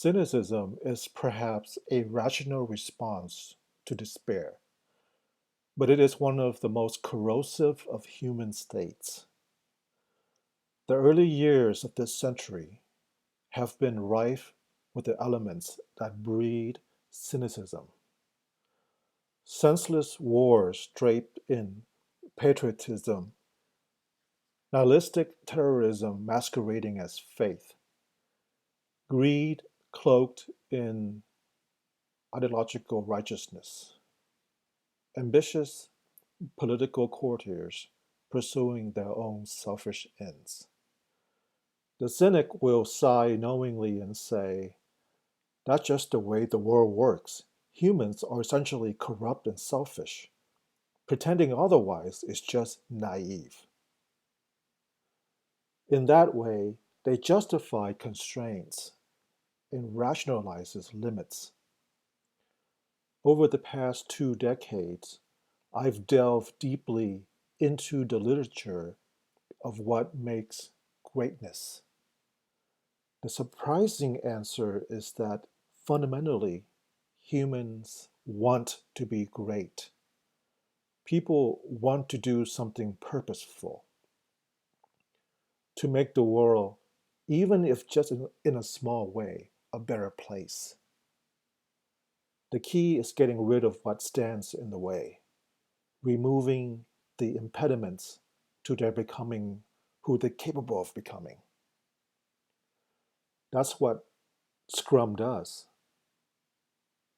Cynicism is perhaps a rational response to despair, but it is one of the most corrosive of human states. The early years of this century have been rife with the elements that breed cynicism. Senseless wars draped in patriotism, nihilistic terrorism masquerading as faith, greed cloaked in ideological righteousness, ambitious political courtiers pursuing their own selfish ends. The cynic will sigh knowingly and say, that's just the way the world works. Humans are essentially corrupt and selfish. Pretending otherwise is just naive. In that way, they justify constraints and rationalizes limits. Over the past 2 decades, I've delved deeply into the literature of what makes greatness. The surprising answer is that fundamentally, humans want to be great. People want to do something purposeful, to make the world, even if just in a small way, a better place. The key is getting rid of what stands in the way, removing the impediments to their becoming who they're capable of becoming. That's what Scrum does.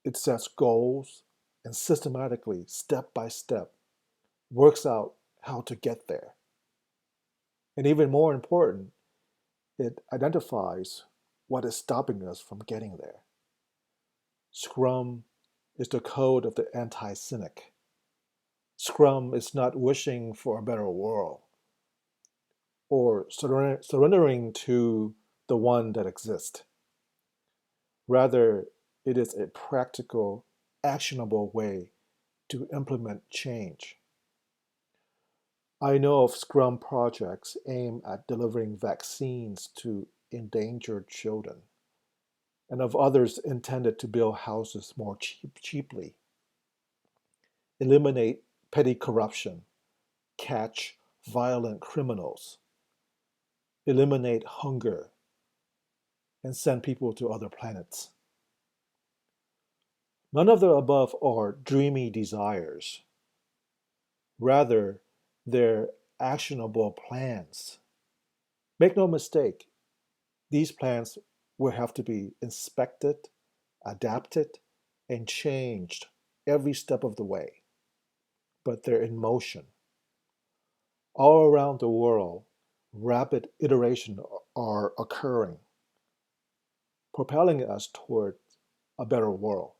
It sets goals and systematically, step by step, works out how to get there. And even more important, it identifies what is stopping us from getting there. Scrum is the code of the anti cynic. Scrum is not wishing for a better world or surrendering to the one that exists. Rather, it is a practical, actionable way to implement change. I know of Scrum projects aimed at delivering vaccines to endangered children, and of others intended to build houses more cheaply, eliminate petty corruption, catch violent criminals, eliminate hunger, and send people to other planets. None of the above are dreamy desires. Rather, they're actionable plans. Make no mistake, these plans will have to be inspected, adapted, and changed every step of the way, but they're in motion. All around the world, rapid iteration are occurring, propelling us toward a better world.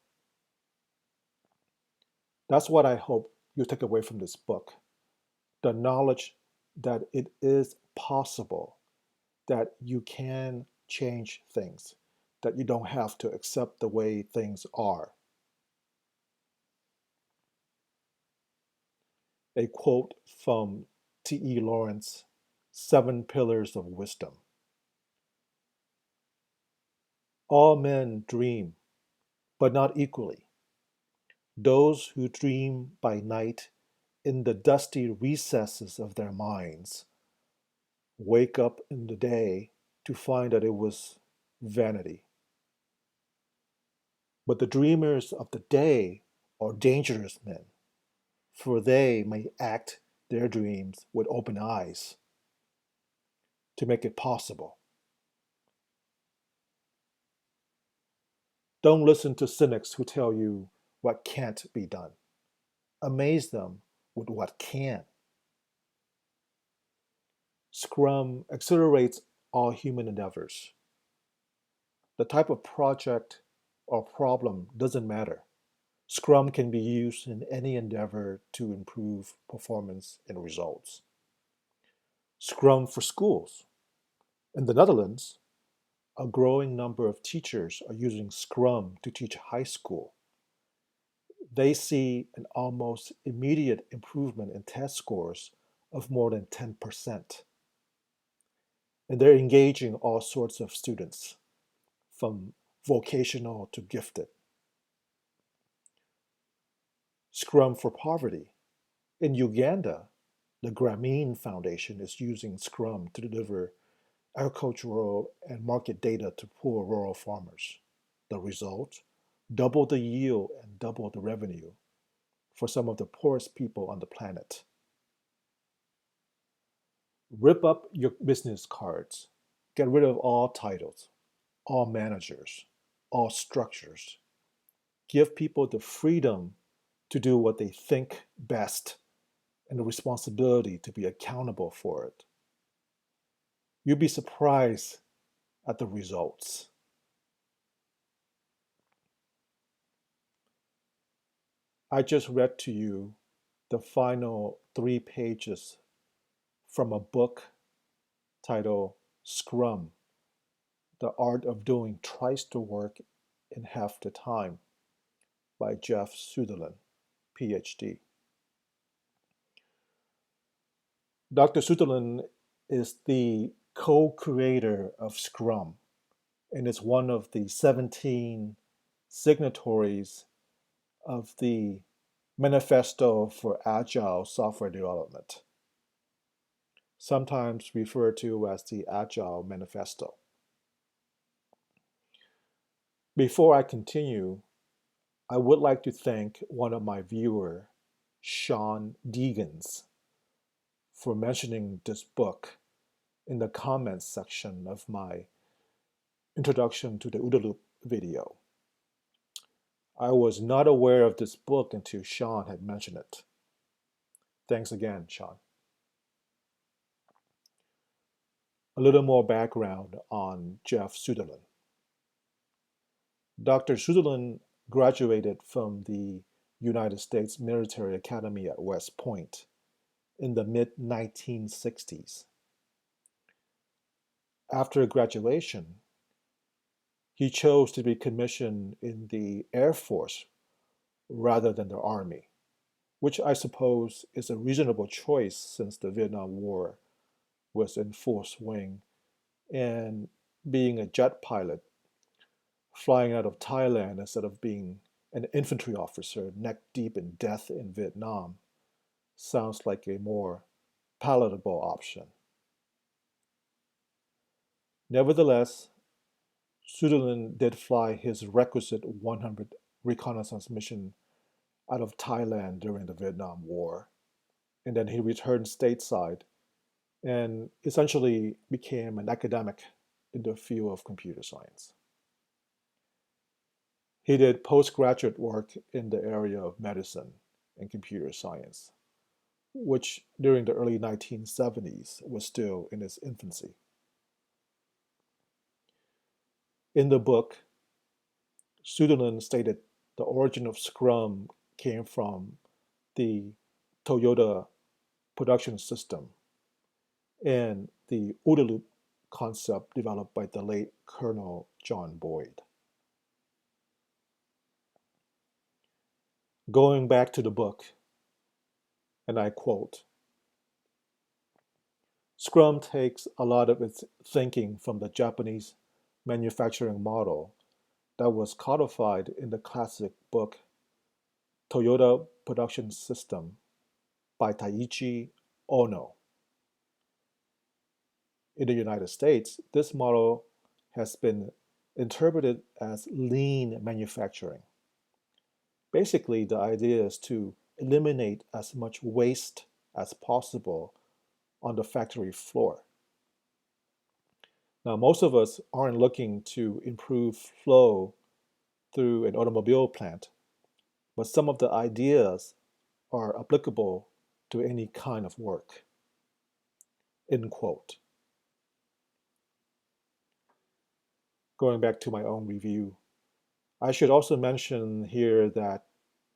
That's what I hope you take away from this book. The knowledge that it is possible, that you can change things, that you don't have to accept the way things are. A quote from T.E. Lawrence, Seven Pillars of Wisdom. All men dream, but not equally. Those who dream by night in the dusty recesses of their minds wake up in the day to find that it was vanity. But the dreamers of the day are dangerous men, for they may act their dreams with open eyes to make it possible. Don't listen to cynics who tell you what can't be done. Amaze them with what can. Scrum accelerates all human endeavors. The type of project or problem doesn't matter. Scrum can be used in any endeavor to improve performance and results. Scrum for schools. In the Netherlands, a growing number of teachers are using Scrum to teach high school. They see an almost immediate improvement in test scores of more than 10%. And they're engaging all sorts of students, from vocational to gifted. Scrum for Poverty. In Uganda, the Grameen Foundation is using Scrum to deliver agricultural and market data to poor rural farmers. The result? Double the yield and double the revenue for some of the poorest people on the planet. Rip up your business cards. Get rid of all titles, all managers, all structures. Give people the freedom to do what they think best and the responsibility to be accountable for it. You'll be surprised at the results. I just read to you the final 3 pages from a book titled Scrum: The Art of Doing Twice the Work in Half the Time by Jeff Sutherland, PhD. Dr. Sutherland is the co-creator of Scrum and is one of the 17 signatories of the Manifesto for Agile Software Development, sometimes referred to as the Agile Manifesto. Before I continue, I would like to thank one of my viewers, Sean Deegans, for mentioning this book in the comments section of my introduction to the OODA Loop video. I was not aware of this book until Sean had mentioned it. Thanks again, Sean. A little more background on Jeff Sutherland. Dr. Sutherland graduated from the United States Military Academy at West Point in the mid-1960s. After graduation, he chose to be commissioned in the Air Force rather than the Army, which I suppose is a reasonable choice since the Vietnam War was in full swing, and being a jet pilot, flying out of Thailand instead of being an infantry officer neck deep in death in Vietnam sounds like a more palatable option. Nevertheless, Sutherland did fly his requisite 100 reconnaissance mission out of Thailand during the Vietnam War, and then he returned stateside and essentially became an academic in the field of computer science. He did postgraduate work in the area of medicine and computer science, which during the early 1970s was still in its infancy. In the book, Sutherland stated the origin of Scrum came from the Toyota production system and the OODA Loop concept developed by the late Colonel John Boyd. Going back to the book, and I quote, Scrum takes a lot of its thinking from the Japanese manufacturing model that was codified in the classic book Toyota Production System by Taiichi Ohno. In the United States, this model has been interpreted as lean manufacturing. Basically, the idea is to eliminate as much waste as possible on the factory floor. Now, most of us aren't looking to improve flow through an automobile plant, but some of the ideas are applicable to any kind of work. End quote. Going back to my own review, I should also mention here that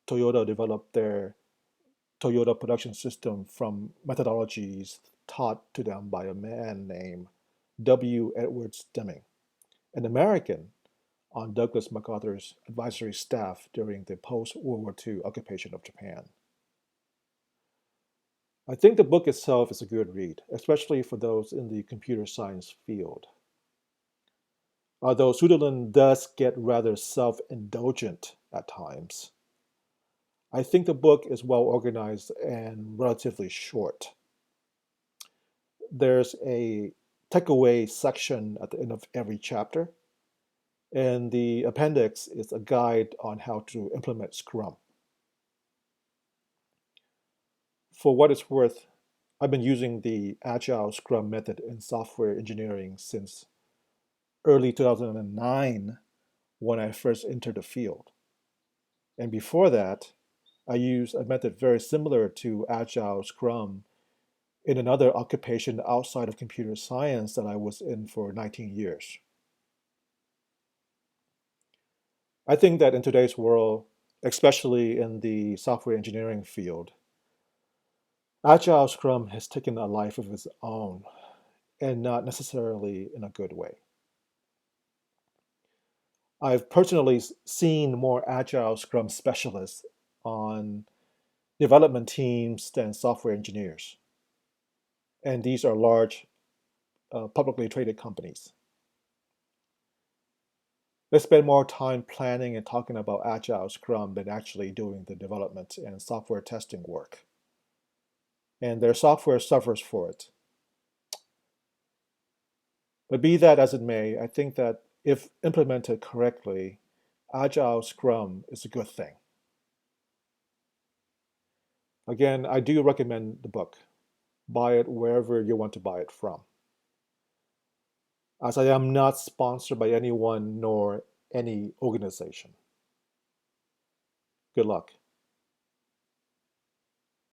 Toyota developed their Toyota production system from methodologies taught to them by a man named W. Edwards Deming, an American on Douglas MacArthur's advisory staff during the post-World War II occupation of Japan. I think the book itself is a good read, especially for those in the computer science field. although Sutherland does get rather self-indulgent at times. I think the book is well organized and relatively short. There's a takeaway section at the end of every chapter, and the appendix is a guide on how to implement Scrum. For what it's worth, I've been using the Agile Scrum method in software engineering since early 2009 when I first entered the field. And before that, I used a method very similar to Agile Scrum in another occupation outside of computer science that I was in for 19 years. I think that in today's world, especially in the software engineering field, Agile Scrum has taken a life of its own, and not necessarily in a good way. I've personally seen more Agile Scrum specialists on development teams than software engineers, and these are large, publicly traded companies. They spend more time planning and talking about Agile Scrum than actually doing the development and software testing work. And their software suffers for it. But be that as it may, I think that if implemented correctly, Agile Scrum is a good thing. Again, I do recommend the book. Buy it wherever you want to buy it from. As I am not sponsored by anyone nor any organization. Good luck.